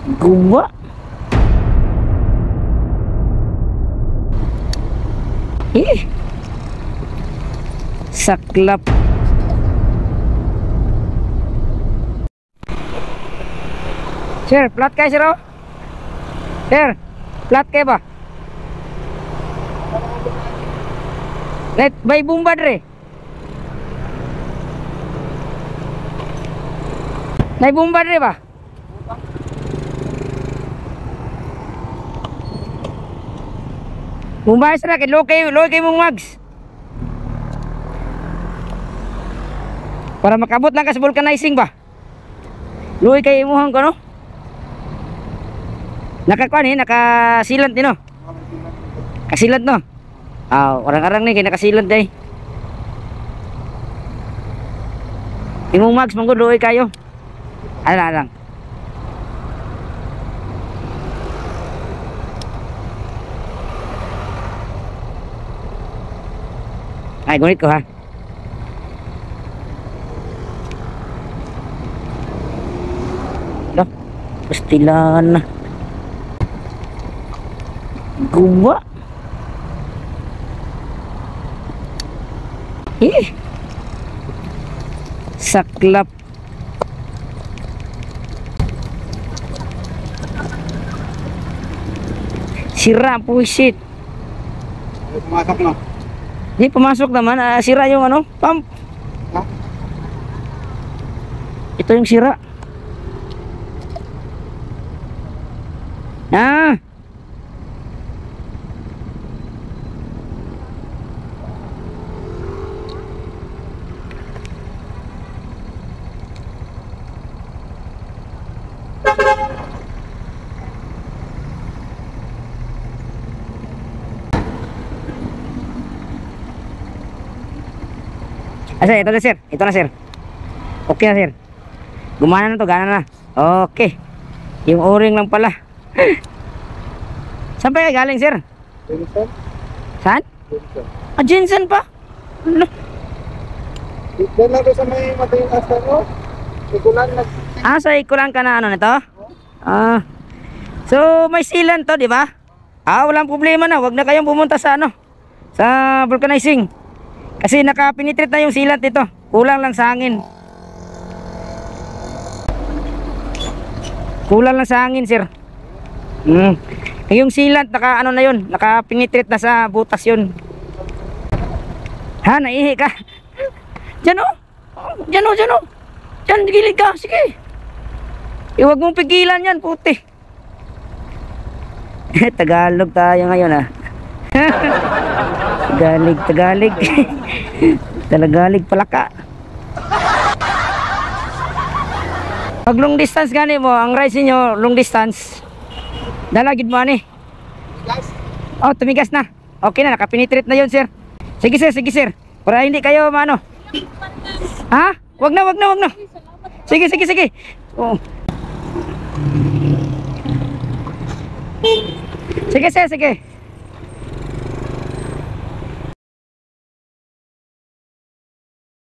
Guba. Saklap. Sir, plat kayo sir oh? Sir, plat kayo ba? Let bay bumba dre. Nay bumba dre ba? Bumba sir kay lokay mong mags. Para makabot lang ka sa vulcanizing ba? Luoy kay imuhang ko no? Nakakuan nakasilant din no? Kasilant no? Orang-orang nih kay nakasilant day. Imong mags manggo luoy kayo. Alang. Ay, gunit ko ha. Loh, pastilan. Gua. Saklap. Sira ang puwisit. Pumasok na. Hindi pumasok naman, sira yung ano, pump. Ha? Ito yung sira. Sir, ito na sir. Ito na sir. Okay na sir. Gumana na to, gana na. Okay. Yung o-ring lang pala. Saan pa kayo galing sir? Jensen? Saan? Jensen. Jensen pa? Ano? Doon lang doon sa may matayung asta nyo. Ikulan na. Sa ikulan ka na ano nito? So may sealant to, di ba? Walang problema na. Wag na kayong pumunta sa ano, sa vulcanizing. Kasi naka-penetrate na yung sealant ito. Kulang lang sa hangin. Kulang lang sa hangin, sir. Yung sealant naka ano na yun, naka-penetrate na sa butas yun. Ha, naihi ka. Diyan oh. Diyan oh. Diyan, gilid ka. Sige. Huwag mong pigilan yan, puti. Tagalog tayo ngayon ah. Tagalog. Tagalog palaka. Pag long distance gani mo, ang ride niyo long distance. Dalagid mo ani. Tumigas na. Okay na, naka-penetrate na 'yon, sir. Sige sir. Para hindi kayo maano. Ha? Wag na. Sige. Oh. Sige.